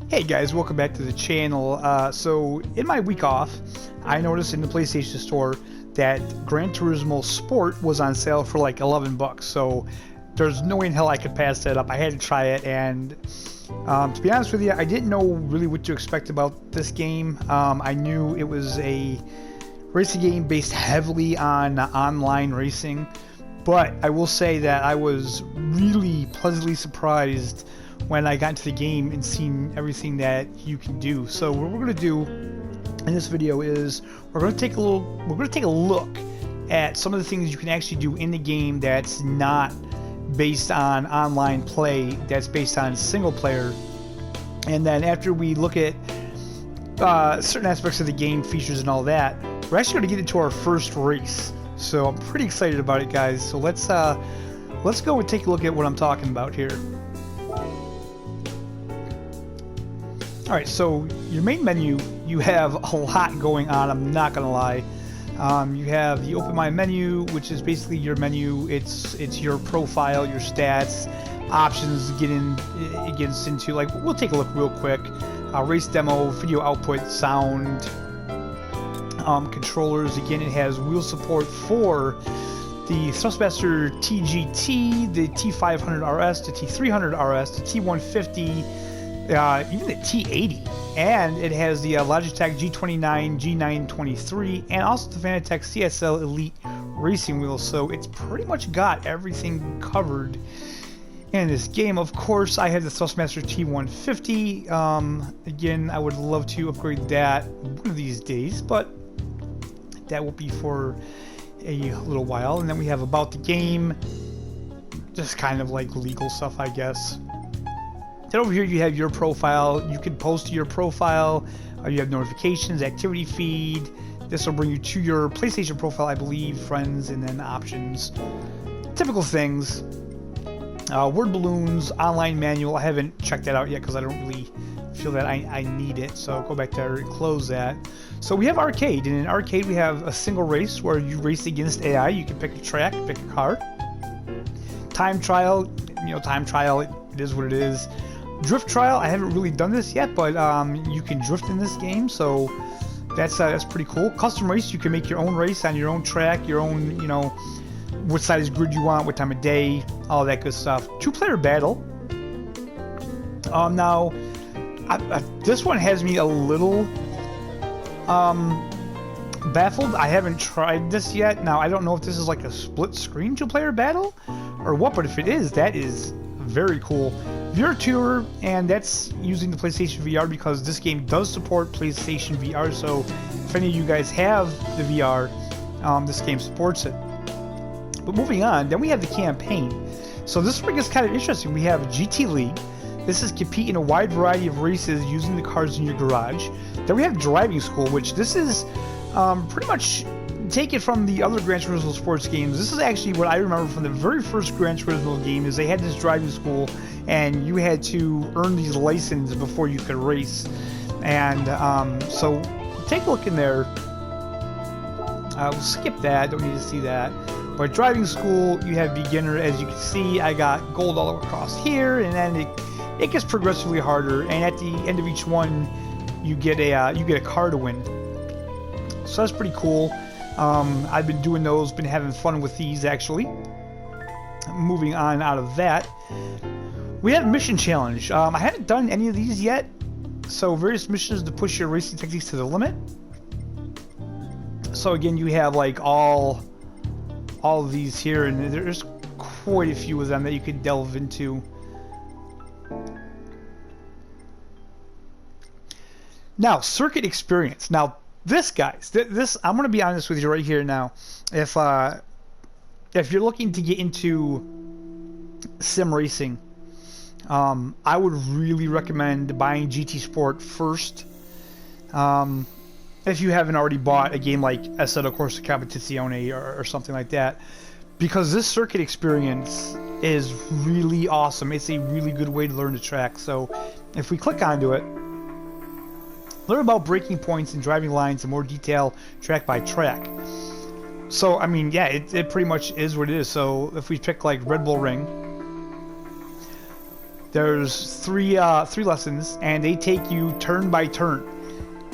Hey guys, welcome back to the channel. So in my week off, I noticed in the PlayStation Store that Gran Turismo Sport was on sale for like 11 bucks. So there's no way in hell I could pass that up. I had to try it, and to be honest with you, I didn't know really what to expect about this game. I knew it was a racing game based heavily on online racing, but I will say that I was really pleasantly surprised when I got into the game and seen everything that you can do. So what we're going to do in this video is we're going to take a look at some of the things you can actually do in the game that's not based on online play, that's based on single player. And then after we look at certain aspects of the game, features and all that, we're actually going to get into our first race. So I'm pretty excited about it, guys. So let's go and take a look at what I'm talking about here. Alright, so your main menu, you have a lot going on, I'm not gonna lie. You have the Open My Menu, which is basically your menu. It's your profile, your stats, options. It gets into, like, we'll take a look real quick. Race demo, video output, sound, controllers. Again, it has wheel support for the Thrustmaster TGT, the T500 RS, the T300 RS, the T150. Even the T80, and it has the Logitech G29, G923, and also the Fanatec CSL Elite racing wheels. So it's pretty much got everything covered in this game. Of course, I have the Thrustmaster T150. Again, I would love to upgrade that one of these days, but that will be for a little while. And then we have about the game, just kind of like legal stuff, I guess. Then over here you have your profile. You can post to your profile. You have notifications, activity feed. This will bring you to your PlayStation profile, I believe, friends, and then options. Typical things. Word balloons, online manual. I haven't checked that out yet because I don't really feel that I need it. So I'll go back there and close that. So we have arcade. And in arcade we have a single race where you race against AI. You can pick a track, pick a car. Time trial. Time trial, it is what it is. Drift trial, I haven't really done this yet, but you can drift in this game, so that's pretty cool. Custom race, you can make your own race on your own track, your own, what size grid you want, what time of day, all that good stuff. Two-player battle. Now, this one has me a little baffled. I haven't tried this yet. Now, I don't know if this is like a split-screen two-player battle or what, but if it is, that is very cool. VR Tour, and that's using the PlayStation VR because this game does support PlayStation VR, so if any of you guys have the VR, this game supports it. But moving on, then we have the campaign. So this one gets kind of interesting. We have GT League. This is compete in a wide variety of races using the cars in your garage. Then we have Driving School, which this is pretty much take it from the other Gran Turismo sports games. This is actually what I remember from the very first Gran Turismo game, is they had this driving school and you had to earn these licenses before you could race. And so take a look in there. We'll skip that, don't need to see that. But driving school, you have beginner. As you can see, I got gold all across here, and then it gets progressively harder, and at the end of each one you get a car to win. So that's pretty cool. I've been doing those, been having fun with these actually. Moving on out of that, we have Mission Challenge. I haven't done any of these yet, so various missions to push your racing techniques to the limit. So again, you have like all of these here, and there's quite a few of them that you could delve into. Now, circuit experience. Now, this, guys, this I'm going to be honest with you right here now. If you're looking to get into sim racing, I would really recommend buying GT Sport first. If you haven't already bought a game like Assetto Corsa Competizione or something like that, because this circuit experience is really awesome. It's a really good way to learn the track. So if we click onto it, learn about braking points and driving lines in more detail, track by track. So, I mean, yeah, it pretty much is what it is. So if we pick like Red Bull Ring, There's three lessons, and they take you turn by turn,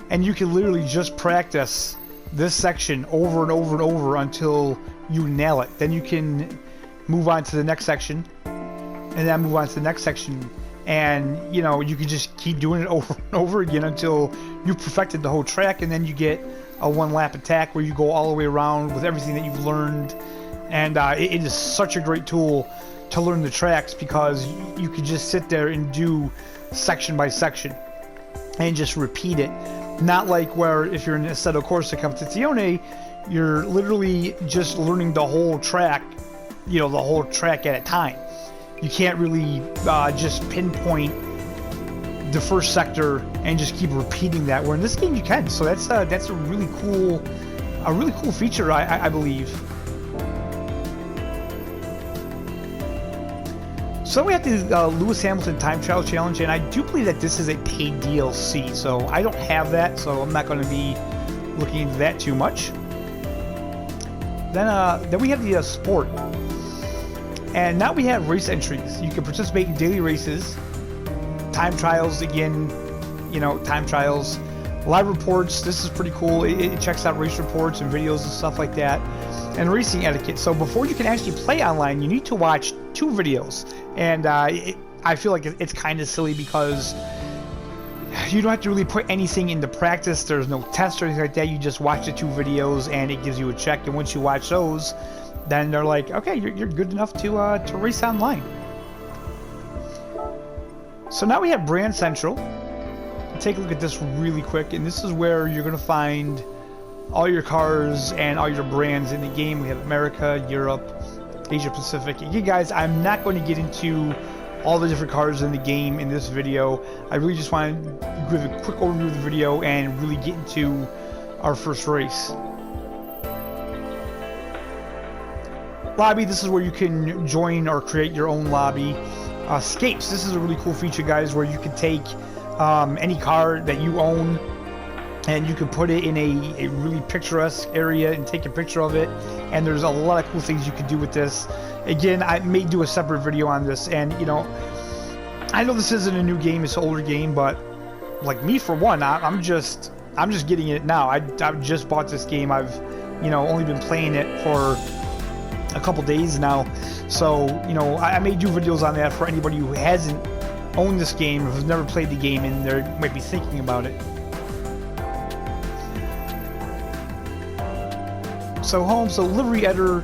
and you can literally just practice this section over and over and over until you nail it. Then you can move on to the next section, and then move on to the next section, and you know, you can just keep doing it over and over again until you've perfected the whole track. And then you get a one-lap attack where you go all the way around with everything that you've learned. And it is such a great tool to learn the tracks, because you can just sit there and do section by section and just repeat it. Not like where if you're in Assetto Corsa Competizione, you're literally just learning the whole track, you know, the whole track at a time. You can't really just pinpoint the first sector and just keep repeating that. Where in this game you can. So that's a really cool feature, I believe. So we have the Lewis Hamilton Time Trial Challenge, and I do believe that this is a paid DLC. So I don't have that, so I'm not going to be looking into that too much. Then we have the sport, and now we have race entries. You can participate in daily races, time trials again, you know, time trials, live reports. This is pretty cool. It checks out race reports and videos and stuff like that, and racing etiquette. So before you can actually play online, you need to watch 2 videos, and I feel like it's kind of silly because you don't have to really put anything into practice. There's no test or anything like that. You just watch the 2 videos and it gives you a check, and once you watch those, then they're like, okay, you're good enough to race online. So now we have Brand Central. Take a look at this really quick, and this is where you're going to find all your cars and all your brands in the game. We have America, Europe, Asia Pacific. Again, guys, I'm not going to get into all the different cars in the game in this video. I really just want to give a quick overview of the video and really get into our first race. Lobby, this is where you can join or create your own lobby. Scapes, this is a really cool feature, guys, where you can take any car that you own and you can put it in a really picturesque area and take a picture of it, and there's a lot of cool things you can do with this. Again, I may do a separate video on this, and you know, I know this isn't a new game, it's an older game, but like me for one, I'm just getting it now. I've just bought this game. I've, you know, only been playing it for a couple days now, so you know, I may do videos on that for anybody who hasn't owned this game or has never played the game and they might be thinking about it. So home, so livery editor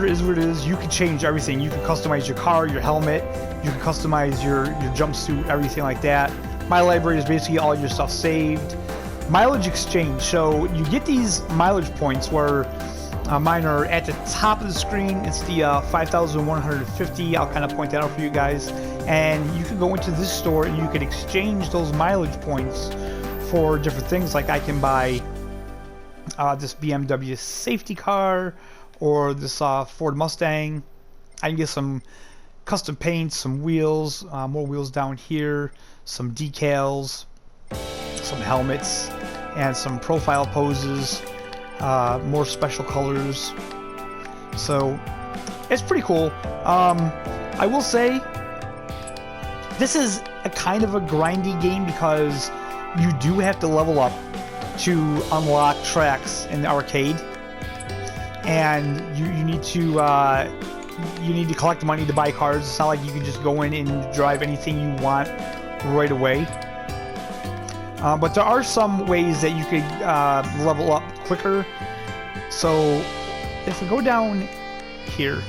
is what it is. You can change everything. You can customize your car, your helmet, you can customize your jumpsuit, everything like that. My library is basically all your stuff saved. Mileage exchange, so you get these mileage points where mine are at the top of the screen. It's the 5,150. I'll kind of point that out for you guys. And you can go into this store and you can exchange those mileage points for different things. Like I can buy this BMW safety car or this Ford Mustang. I can get some custom paints, some wheels, more wheels down here, some decals, some helmets, and some profile poses, more special colors. So it's pretty cool. I will say this is a kind of a grindy game because you do have to level up to unlock tracks in the arcade, and you need to collect money to buy cars. It's not like you can just go in and drive anything you want right away. But there are some ways that you could level up quicker. So if we go down here,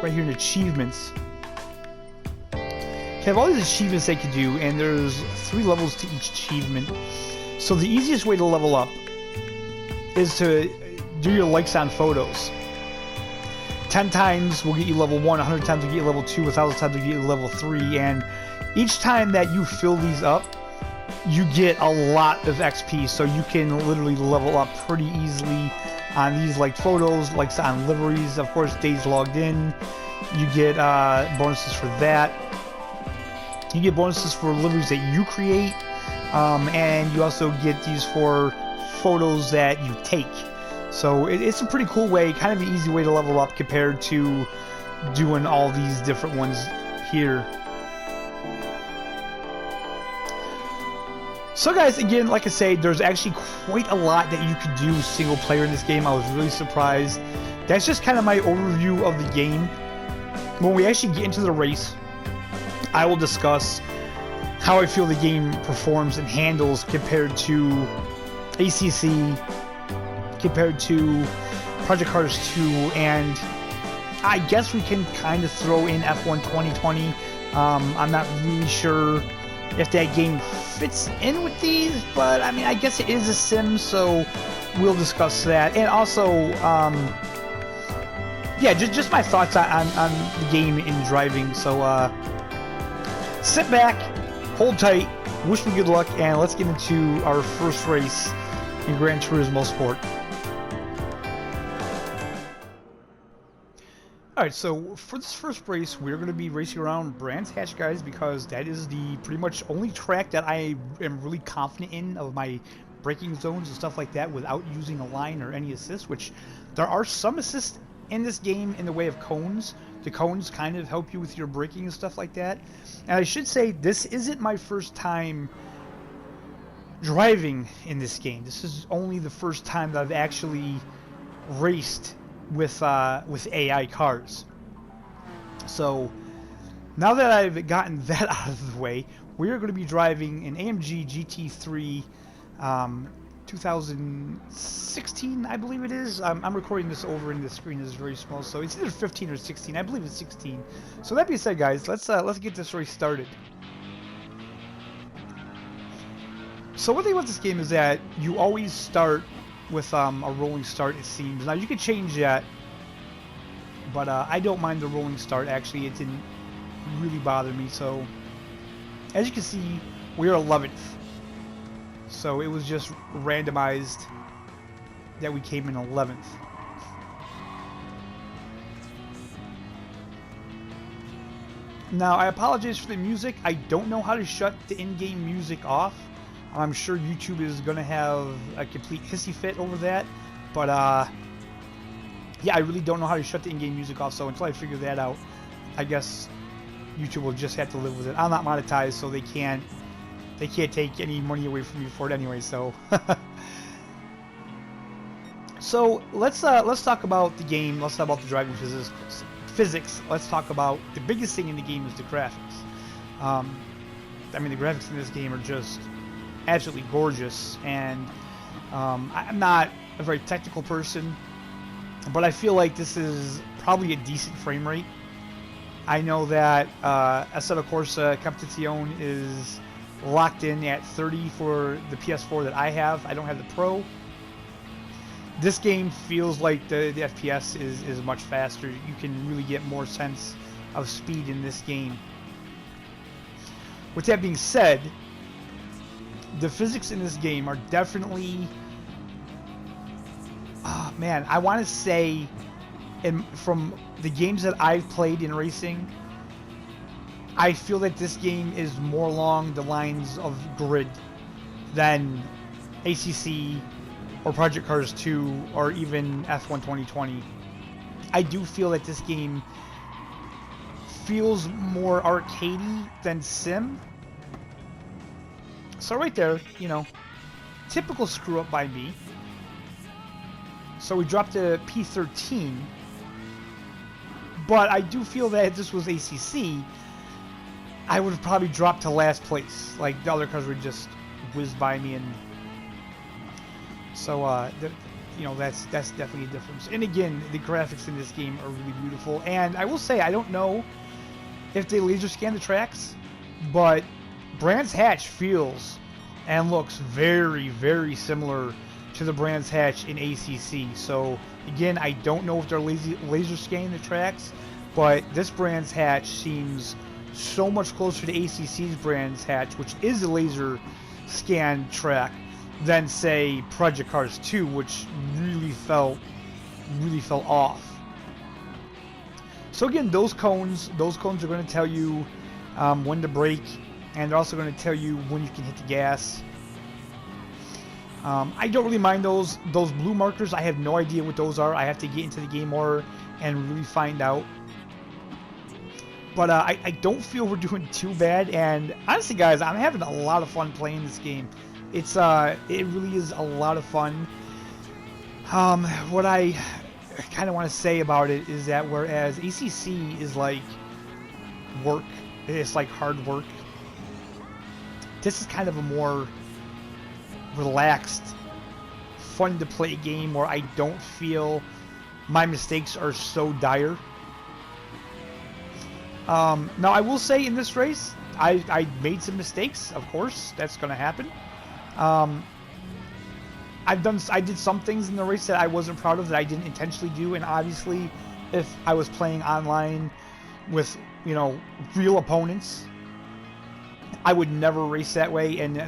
right here in achievements, you have all these achievements they could do, and there's 3 levels to each achievement. So the easiest way to level up is to do your likes on photos. 10 times will get you level 1, 100 times will get you level 2, 1,000 times will get you level 3, and each time that you fill these up, you get a lot of XP, so you can literally level up pretty easily on these liked photos, likes on liveries, of course, days logged in. You get bonuses for that. You get bonuses for liveries that you create, and you also get these for photos that you take. So it's a pretty cool way, kind of an easy way to level up compared to doing all these different ones here. So guys, again, like I say, there's actually quite a lot that you could do single player in this game. I was really surprised. That's just kind of my overview of the game. When we actually get into the race, I will discuss how I feel the game performs and handles compared to ACC, compared to Project Cars 2, and I guess we can kind of throw in F1 2020. I'm not really sure if that game fits in with these, but I mean, I guess it is a sim, so we'll discuss that. And also, yeah, just my thoughts on the game in driving. So sit back, hold tight, wish me good luck, and let's get into our first race in Gran Turismo Sport. Alright, so for this first race, we're going to be racing around Brands Hatch, guys, because that is the pretty much only track that I am really confident in of my braking zones and stuff like that without using a line or any assist, which there are some assists in this game in the way of cones. The cones kind of help you with your braking and stuff like that. And I should say, this isn't my first time driving in this game. This is only the first time that I've actually raced with AI cars. So now that I've gotten that out of the way, we are going to be driving an AMG GT3 2016, I believe it is. I'm recording this over and the screen is very small, so it's either 15 or 16. I believe it's 16. So that being said, guys, let's get this race started. So one thing about this game is that you always start with a rolling start, it seems. Now you can change that, but I don't mind the rolling start. Actually, it didn't really bother me. So as you can see, we are 11th. So it was just randomized that we came in 11th. Now I apologize for the music. I don't know how to shut the in-game music off. I'm sure YouTube is going to have a complete hissy fit over that, but yeah, I really don't know how to shut the in-game music off, so until I figure that out, I guess YouTube will just have to live with it. I'm not monetized, so they can't take any money away from me for it anyway, so. So let's talk about the game, let's talk about the driving physics. Let's talk about the biggest thing in the game is the graphics. I mean, the graphics in this game are just absolutely gorgeous, and I'm not a very technical person, but I feel like this is probably a decent frame rate. I know that Assetto Corsa Competizione is locked in at 30 for the PS4 that I have. I don't have the Pro. This game feels like the FPS is much faster. You can really get more sense of speed in this game. With that being said, the physics in this game are definitely, man, I want to say, from the games that I've played in racing, I feel that this game is more along the lines of Grid than ACC or Project Cars 2 or even F1 2020. I do feel that this game feels more arcadey than sim. So right there, you know, typical screw up by me. So we dropped to P13. But I do feel that if this was ACC, I would have probably dropped to last place. Like, the other cars would just whiz by me, and so you know, that's definitely a difference. And again, the graphics in this game are really beautiful. And I will say, I don't know if they laser scan the tracks, but Brands Hatch feels and looks very, very similar to the Brands Hatch in ACC. So again, I don't know if they're laser scanning the tracks, but this Brands Hatch seems so much closer to ACC's Brands Hatch, which is a laser scan track, than say Project Cars 2, which really felt off. So again, those cones are going to tell you when to brake, and they're also going to tell you when you can hit the gas. I don't really mind those blue markers. I have no idea what those are. I have to get into the game more and really find out. But I don't feel we're doing too bad, and honestly, guys, I'm having a lot of fun playing this game. It really is a lot of fun. What I kind of want to say about it is that whereas ACC is like work, it's like hard work. This is kind of a more relaxed, fun to play game where I don't feel my mistakes are so dire. Now I will say in this race, I made some mistakes. Of course, that's going to happen. I did some things in the race that I wasn't proud of, that I didn't intentionally do, and obviously, if I was playing online with, you know, real opponents, I would never race that way. And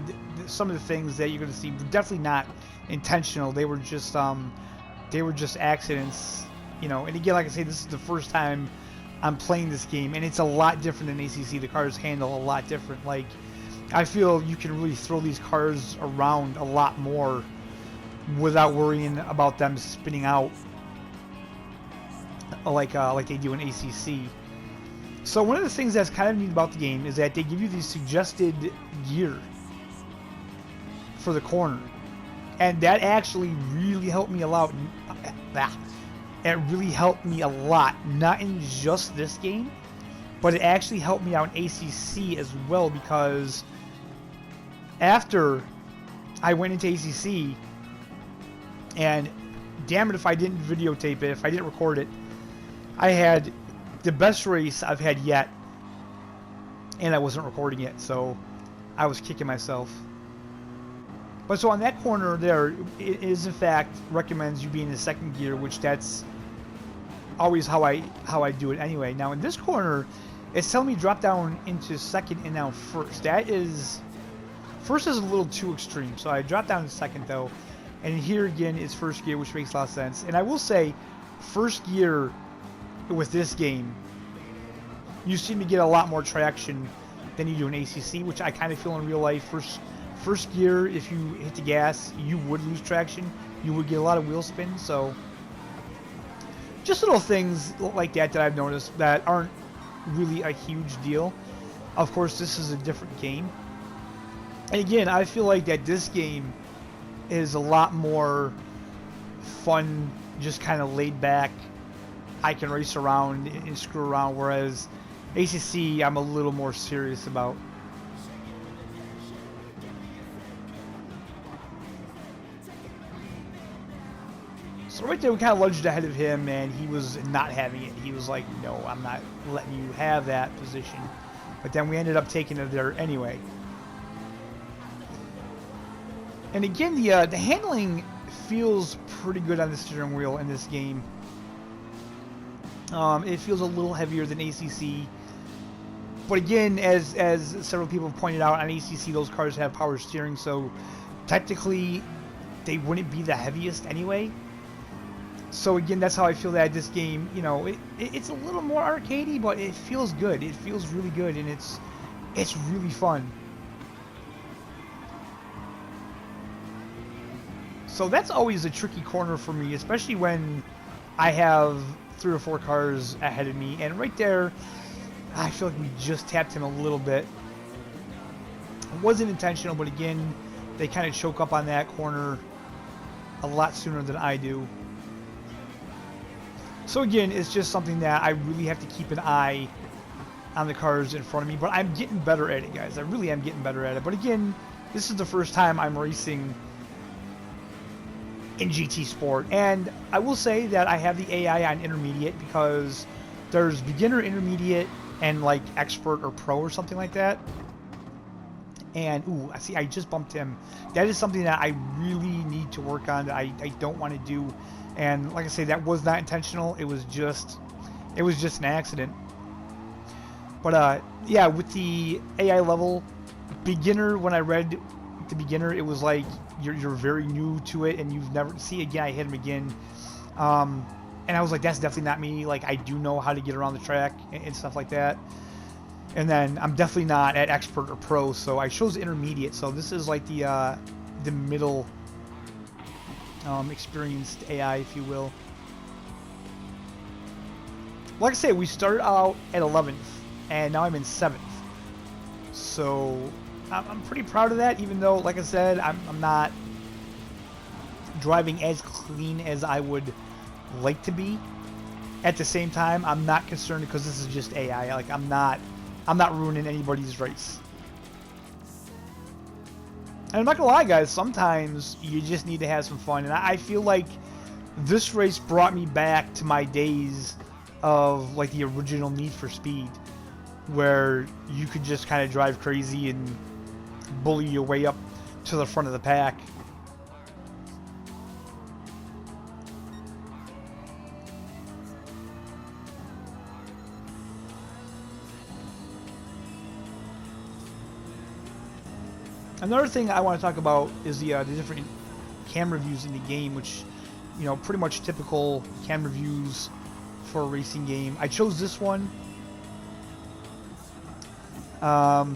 some of the things that you're going to see were definitely not intentional. They were just accidents, you know. And again, like I say, this is the first time I'm playing this game, and it's a lot different than ACC. The cars handle a lot different. Like, I feel you can really throw these cars around a lot more without worrying about them spinning out like they do in ACC. So one of the things that's kind of neat about the game is that they give you these suggested gear for the corner, and that actually really helped me a lot. It really helped me a lot, not in just this game, but it actually helped me out in ACC as well, because after I went into ACC, and damn it if I didn't videotape it, if I didn't record it, I had the best race I've had yet, and I wasn't recording it, so I was kicking myself. But so on that corner there, it is in fact recommends you be in the second gear, which that's always how I do it anyway. Now in this corner, it's telling me drop down into second and now first. First is a little too extreme, so I dropped down to second though, and here again is first gear, which makes a lot of sense. And I will say, first gear with this game, you seem to get a lot more traction than you do in ACC, which I kind of feel in real life. First gear, if you hit the gas, you would lose traction. You would get a lot of wheel spin. So just little things like that I've noticed that aren't really a huge deal. Of course, this is a different game. And again, I feel like that this game is a lot more fun, just kind of laid back. I can race around and screw around, whereas ACC I'm a little more serious about. So right there we kind of lunged ahead of him, and he was not having it. He was like, no, I'm not letting you have that position. But then we ended up taking it there anyway. And again, the handling feels pretty good on the steering wheel in this game. It feels a little heavier than ACC. But again, as several people have pointed out, on ACC those cars have power steering, so technically they wouldn't be the heaviest anyway. So again, that's how I feel that this game, you know, it's a little more arcadey, but it feels good. It feels really good, and it's really fun. So that's always a tricky corner for me, especially when I have 3 or 4 cars ahead of me. And right there, I feel like we just tapped him a little bit. It wasn't intentional, but again, they kind of choke up on that corner a lot sooner than I do. So again, it's just something that I really have to keep an eye on the cars in front of me. But I'm getting better at it, guys. I really am getting better at it. But again, this is the first time I'm racing in GT Sport, and I will say that I have the AI on intermediate, because there's beginner, intermediate, and like expert or pro or something like that. And ooh, I see I just bumped him. That is something that I really need to work on, that I don't want to do. And like I say, that was not intentional. It was just an accident. But yeah, with the AI level, beginner, when I read the beginner, it was like you're very new to it, and you've never see again. I hit him again, and I was like, that's definitely not me. Like, I do know how to get around the track and stuff like that. And then I'm definitely not at expert or pro, so I chose intermediate. So this is like the middle experienced AI, if you will. Like I say, we started out at 11th, and now I'm in 7th. So I'm pretty proud of that, even though, like I said, I'm not driving as clean as I would like to be. At the same time, I'm not concerned because this is just AI. Like, I'm not ruining anybody's race. And I'm not gonna lie, guys, sometimes you just need to have some fun, and I feel like this race brought me back to my days of, like, the original Need for Speed, where you could just kind of drive crazy and bully your way up to the front of the pack. Another thing I want to talk about is the different camera views in the game, which, you know, pretty much typical camera views for a racing game. I chose this one. I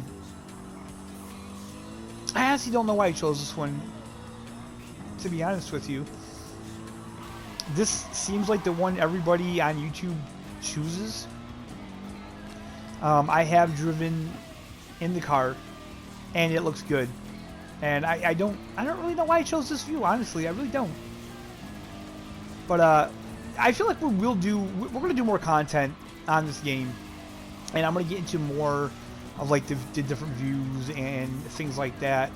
honestly don't know why I chose this one, to be honest with you. This seems like the one everybody on YouTube chooses. I have driven in the car, and it looks good. And I don't really know why I chose this view, honestly. I really don't. But I feel like we're gonna do more content on this game, and I'm gonna get into more of, like, the different views and things like that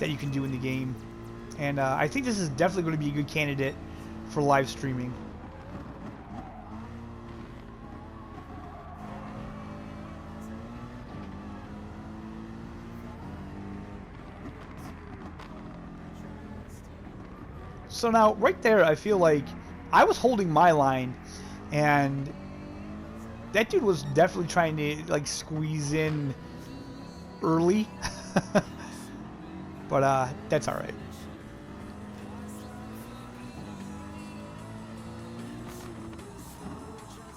you can do in the game. And I think this is definitely going to be a good candidate for live streaming. So now, right there, I feel like I was holding my line, and that dude was definitely trying to, like, squeeze in early. But that's alright.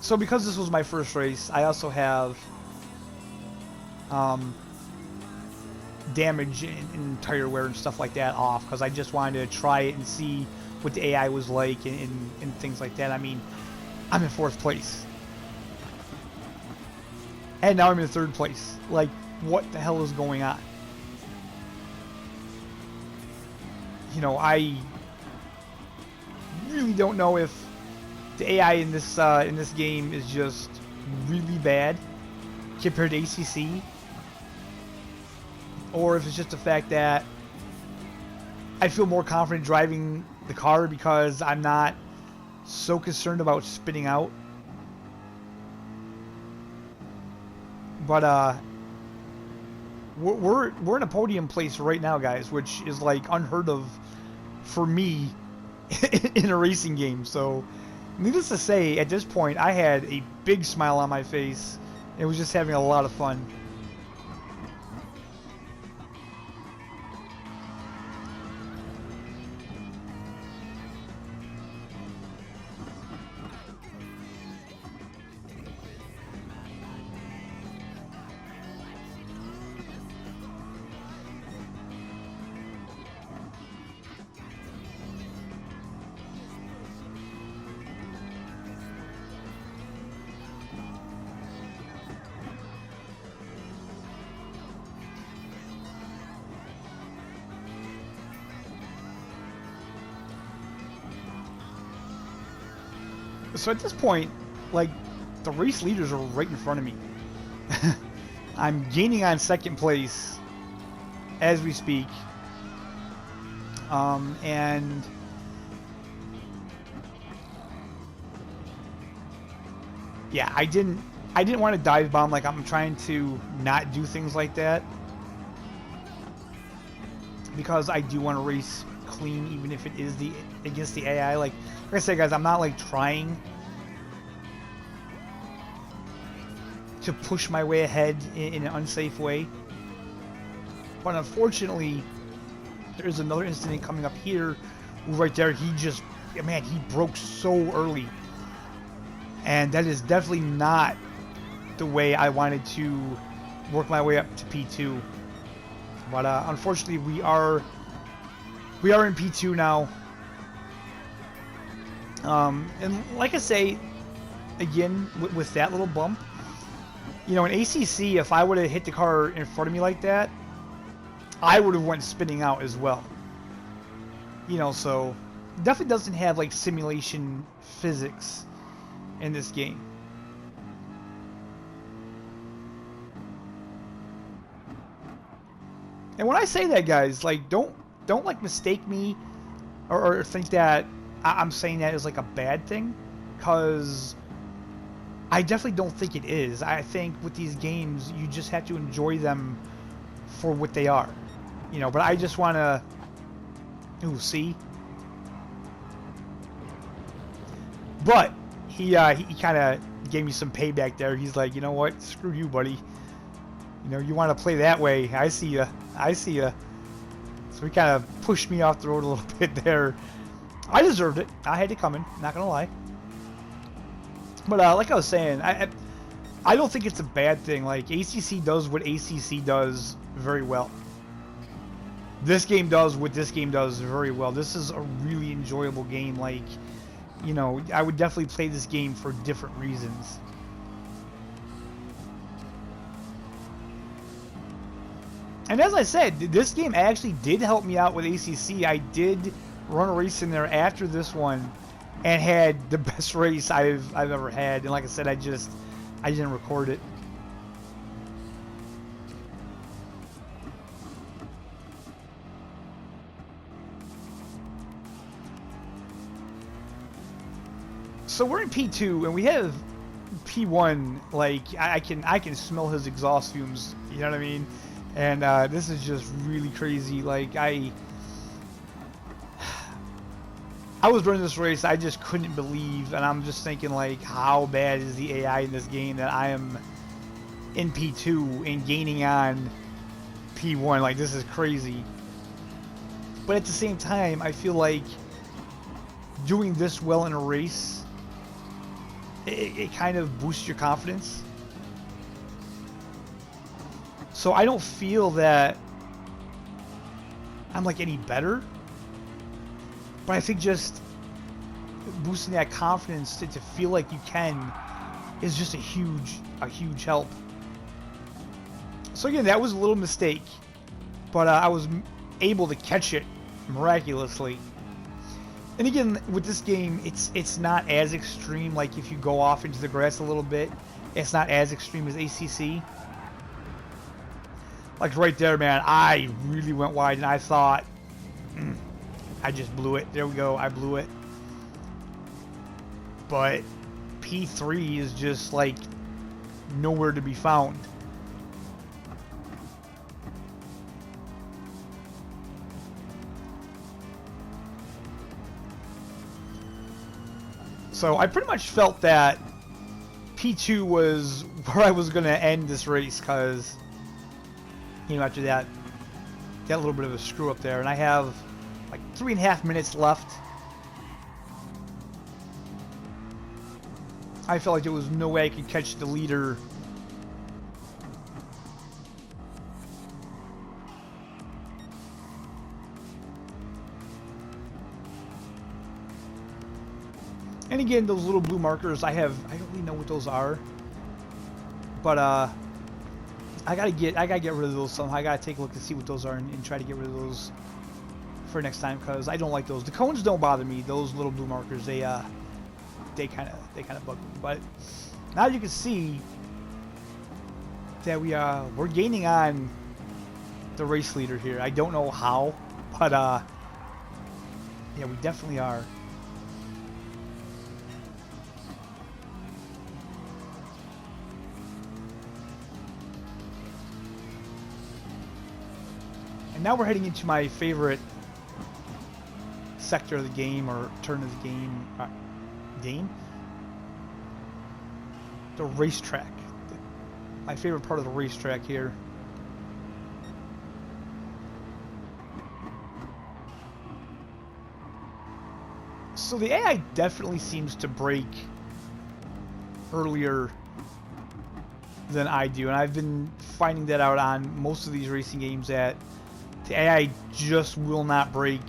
So because this was my first race, I also have damage and tire wear and stuff like that off, because I just wanted to try it and see what the AI was like and things like that. I mean, I'm in 4th place. And now I'm in 3rd place. Like, what the hell is going on? You know, I really don't know if the AI in this game is just really bad compared to ACC, or if it's just the fact that I feel more confident driving the car because I'm not so concerned about spinning out. But we're in a podium place right now, guys, which is, like, unheard of for me in a racing game. So needless to say, at this point I had a big smile on my face and was just having a lot of fun. So at this point, like, the race leaders are right in front of me. I'm gaining on 2nd place as we speak. And yeah, I didn't want to dive bomb. Like, I'm trying to not do things like that, because I do want to race clean, even if it is against the AI. Like I said, guys, I'm not, like, trying to push my way ahead in an unsafe way. But unfortunately, there's another incident coming up here. Right there, he broke so early. And that is definitely not the way I wanted to work my way up to P2. But unfortunately, we are in P2 now. And like I say, again, with that little bump, You know, in ACC, if I would have hit the car in front of me like that, I would have went spinning out as well. You know, so definitely doesn't have like simulation physics in this game. And when I say that, guys, like don't like mistake me or think that I'm saying that as like a bad thing, because I definitely don't think it is. I think with these games, you just have to enjoy them for what they are, you know. But I just want to, see. But he kind of gave me some payback there. He's like, you know what? Screw you, buddy. You know, you want to play that way? I see ya. I see ya. So he kind of pushed me off the road a little bit there. I deserved it. I had it coming. Not gonna lie. But like I was saying, I don't think it's a bad thing. Like, ACC does what ACC does very well. This game does what this game does very well. This is a really enjoyable game. Like, you know, I would definitely play this game for different reasons. And as I said, this game actually did help me out with ACC. I did run a race in there after this one and had the best race I've ever had. And like I said, I didn't record it. So we're in P2 and we have P1. Like, I can smell his exhaust fumes. You know what I mean? And this is just really crazy. Like, I was running this race, I just couldn't believe, and I'm just thinking, like, how bad is the AI in this game that I am in P2 and gaining on P1? Like, this is crazy. But at the same time, I feel like doing this well in a race, it kind of boosts your confidence. So I don't feel that I'm like any better, but I think just boosting that confidence to feel like you can is just a huge help. So again, that was a little mistake, but I was able to catch it miraculously. And again, with this game, it's not as extreme. Like, if you go off into the grass a little bit, it's not as extreme as ACC. Like right there, man, I really went wide, and I thought, I just blew it. There we go, I blew it. But P3 is just like nowhere to be found. So I pretty much felt that P2 was where I was going to end this race, because, you know, after that little bit of a screw up there, and I have like 3.5 minutes left. I felt like there was no way I could catch the leader. And again, those little blue markers, I don't really know what those are, but I gotta get rid of those somehow. I gotta take a look to see what those are and try to get rid of those for next time, because I don't like those. The cones don't bother me. Those little blue markers, they kind of bug me. But now you can see that we're gaining on the race leader here. I don't know how, but yeah, we definitely are. And now we're heading into my favorite sector of the game, or turn of the game. The racetrack. My favorite part of the racetrack here. So the AI definitely seems to brake earlier than I do, and I've been finding that out on most of these racing games, that the AI just will not brake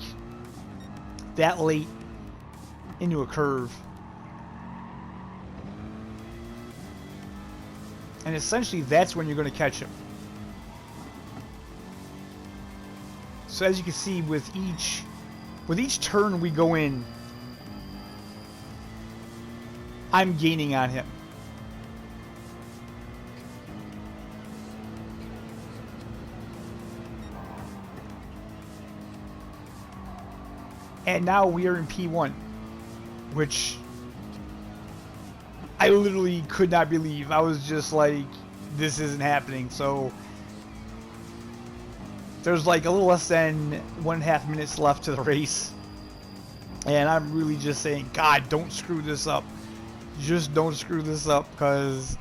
that late into a curve. And essentially, that's when you're going to catch him. So as you can see, with each turn we go in, I'm gaining on him. And now we are in P1, which I literally could not believe. I was just like, this isn't happening. So there's like a little less than 1.5 minutes left to the race. And I'm really just saying, God, don't screw this up. Just don't screw this up, because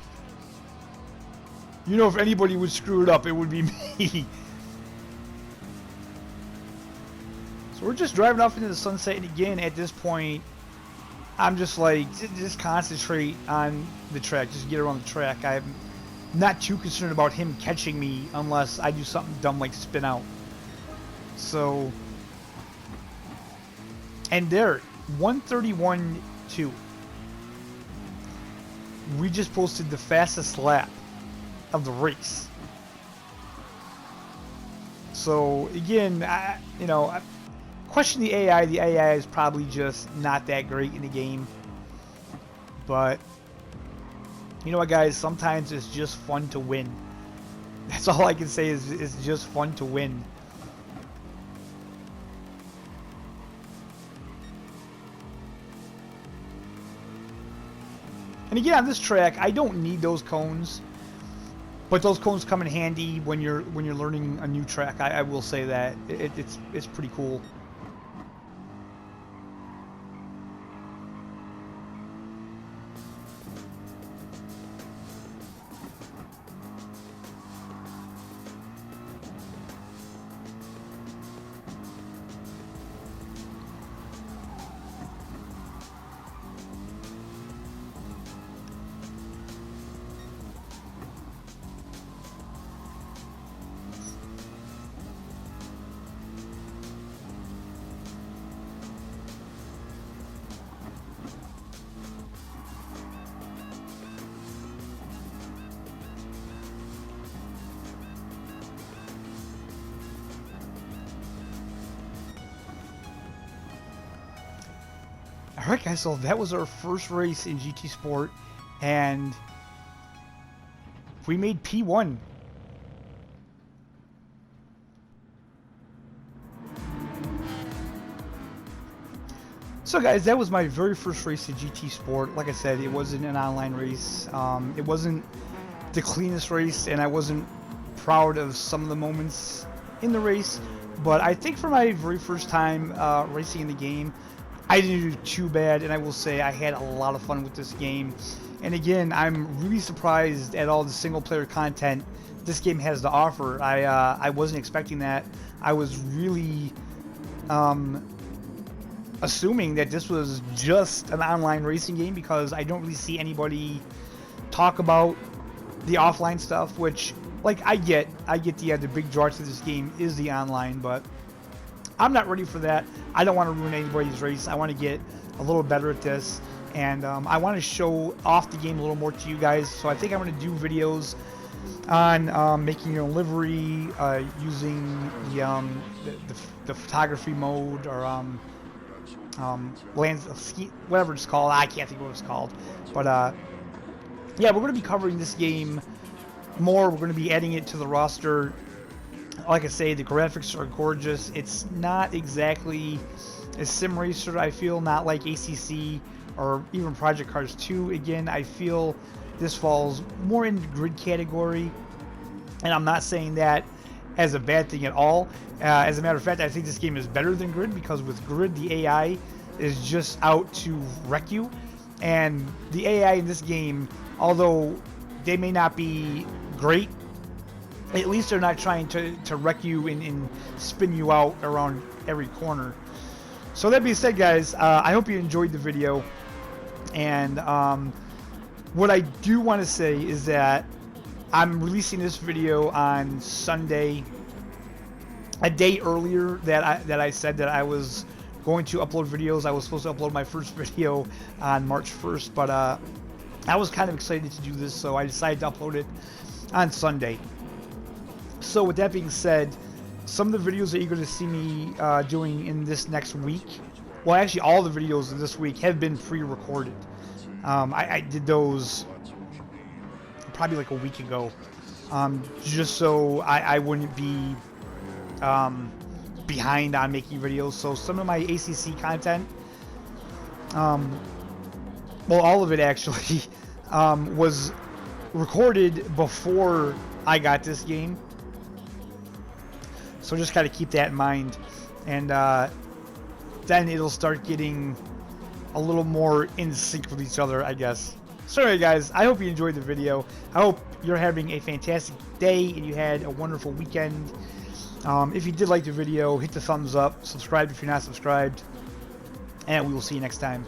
you know, if anybody would screw it up, it would be me. So we're just driving off into the sunset, and again, at this point, I'm just like, just concentrate on the track, just get around the track. I'm not too concerned about him catching me unless I do something dumb like spin out. So, and there, 1:31.2. We just posted the fastest lap of the race. So again, I question the AI. The AI is probably just not that great in the game. But you know what, guys? Sometimes it's just fun to win. That's all I can say is it's just fun to win. And again, on this track, I don't need those cones, but those cones come in handy when you're learning a new track. I will say that it's pretty cool. Alright guys, so that was our first race in GT Sport, and we made P1. So guys, that was my very first race in GT Sport. Like I said, it wasn't an online race. It wasn't the cleanest race, and I wasn't proud of some of the moments in the race. But I think for my very first time racing in the game, I didn't do too bad, and I will say I had a lot of fun with this game. And again, I'm really surprised at all the single-player content this game has to offer. I wasn't expecting that. I was really assuming that this was just an online racing game, because I don't really see anybody talk about the offline stuff, which, like, I get the big draw to this game is the online, but I'm not ready for that. I don't want to ruin anybody's race. I want to get a little better at this, and I want to show off the game a little more to you guys. So I think I'm going to do videos on making your own livery, using the photography mode, or whatever it's called. I can't think of what it's called, but yeah, we're going to be covering this game more. We're going to be adding it to the roster. Like I say, the graphics are gorgeous. It's not exactly a sim racer, I feel, not like ACC or even Project Cars 2. Again, I feel this falls more in the grid category, and I'm not saying that as a bad thing at all. As a matter of fact, I think this game is better than grid, because with grid, the AI is just out to wreck you, and the AI in this game, although they may not be great, at least they're not trying to wreck you and spin you out around every corner. So that being said, guys, I hope you enjoyed the video. And what I do want to say is that I'm releasing this video on Sunday, a day earlier that I said that I was going to upload videos. I was supposed to upload my first video on March 1st, but I was kind of excited to do this, so I decided to upload it on Sunday. So with that being said, some of the videos that you're going to see me doing in this next week, well, actually all the videos in this week have been pre-recorded. I did those probably like a week ago, just so I wouldn't be behind on making videos. So some of my ACC content, well, all of it actually, was recorded before I got this game. So just gotta keep that in mind, and then it'll start getting a little more in sync with each other, I guess. So anyway, guys, I hope you enjoyed the video. I hope you're having a fantastic day and you had a wonderful weekend. If you did like the video, hit the thumbs up, subscribe if you're not subscribed, and we will see you next time.